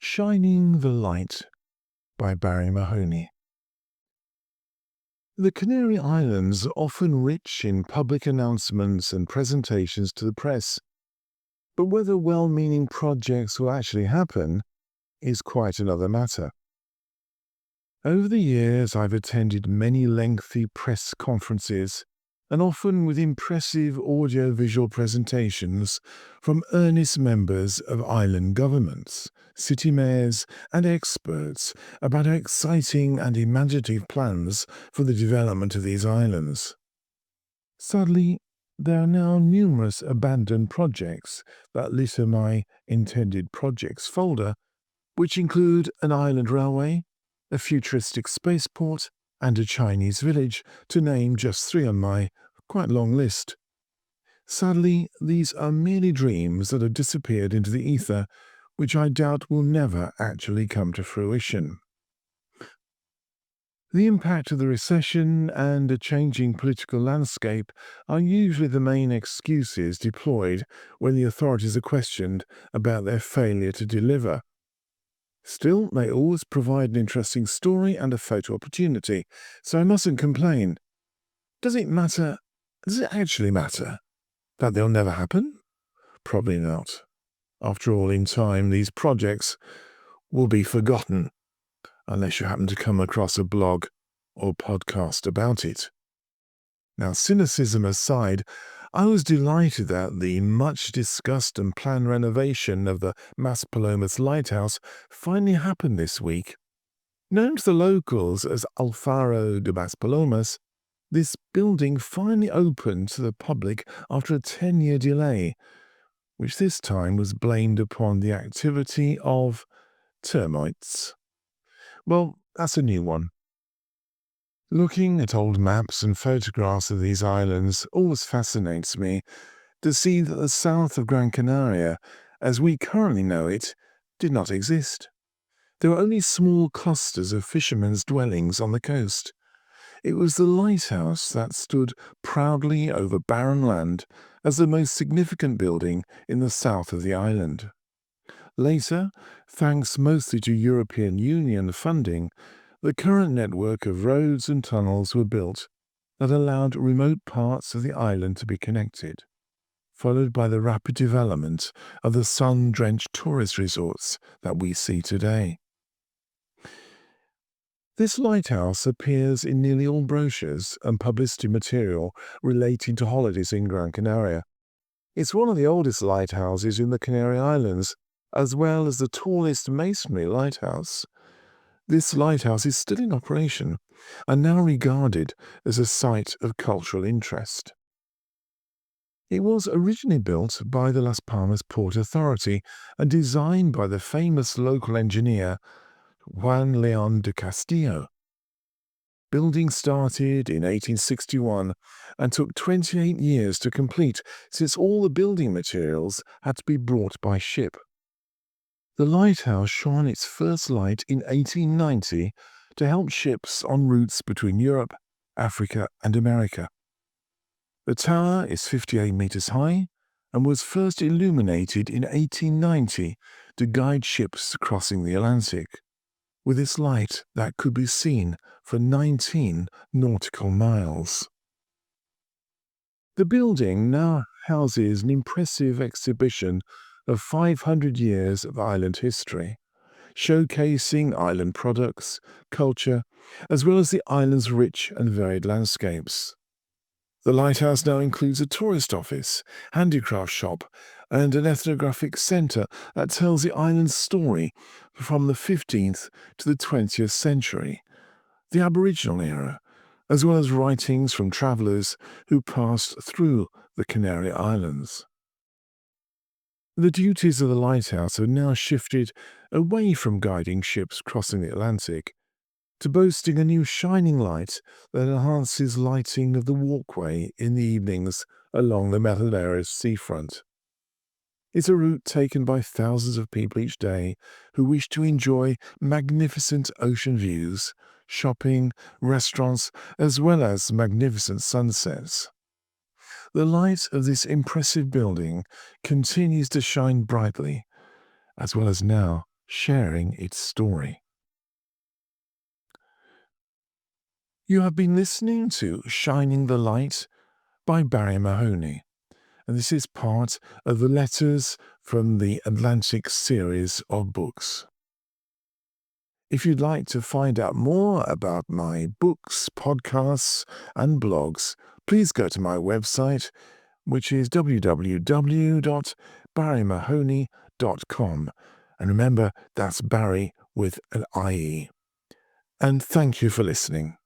Shining the Light by Barry Mahoney. The Canary Islands are often rich in public announcements and presentations to the press, but whether well-meaning projects will actually happen is quite another matter. Over the years, I've attended many lengthy press conferences, and often with impressive audio-visual presentations from earnest members of island governments, city mayors, and experts about our exciting and imaginative plans for the development of these islands. Sadly, there are now numerous abandoned projects that litter my intended projects folder, which include an island railway, a futuristic spaceport, and a Chinese village, to name just 3 on my quite long list. Sadly, these are merely dreams that have disappeared into the ether, which I doubt will never actually come to fruition. The impact of the recession and a changing political landscape are usually the main excuses deployed when the authorities are questioned about their failure to deliver. Still, they always provide an interesting story and a photo opportunity, so I mustn't complain. Does it matter? Does it actually matter that they'll never happen? Probably not. After all, in time, these projects will be forgotten, unless you happen to come across a blog or podcast about it. Now, cynicism aside, I was delighted that the much-discussed and planned renovation of the Maspalomas Lighthouse finally happened this week. Known to the locals as Alfaro de Maspalomas, this building finally opened to the public after a 10-year delay, which this time was blamed upon the activity of termites. Well, that's a new one. Looking at old maps and photographs of these islands always fascinates me to see that the south of Gran Canaria, as we currently know it, did not exist. There were only small clusters of fishermen's dwellings on the coast. It was the lighthouse that stood proudly over barren land as the most significant building in the south of the island. Later, thanks mostly to European Union funding, the current network of roads and tunnels were built that allowed remote parts of the island to be connected, followed by the rapid development of the sun-drenched tourist resorts that we see today. This lighthouse appears in nearly all brochures and publicity material relating to holidays in Gran Canaria. It's one of the oldest lighthouses in the Canary Islands, as well as the tallest masonry lighthouse. This lighthouse is still in operation and now regarded as a site of cultural interest. It was originally built by the Las Palmas Port Authority and designed by the famous local engineer Juan León de Castillo. Building started in 1861 and took 28 years to complete, since all the building materials had to be brought by ship. The lighthouse shone its first light in 1890 to help ships on routes between Europe, Africa, and America. The tower is 58 meters high and was first illuminated in 1890 to guide ships crossing the Atlantic, with its light that could be seen for 19 nautical miles. The building now houses an impressive exhibition of 500 years of island history, showcasing island products, culture, as well as the island's rich and varied landscapes. The lighthouse now includes a tourist office, handicraft shop, and an ethnographic centre that tells the island's story from the 15th to the 20th century, the Aboriginal era, as well as writings from travellers who passed through the Canary Islands. The duties of the lighthouse have now shifted away from guiding ships crossing the Atlantic to boasting a new shining light that enhances lighting of the walkway in the evenings along the Metalera seafront. It's a route taken by thousands of people each day who wish to enjoy magnificent ocean views, shopping, restaurants, as well as magnificent sunsets. The light of this impressive building continues to shine brightly, as well as now sharing its story. You have been listening to Shining the Light by Barry Mahoney, and this is part of the Letters from the Atlantic series of books. If you'd like to find out more about my books, podcasts, and blogs, please go to my website, which is www.barrymahoney.com. And remember, that's Barry with an IE. And thank you for listening.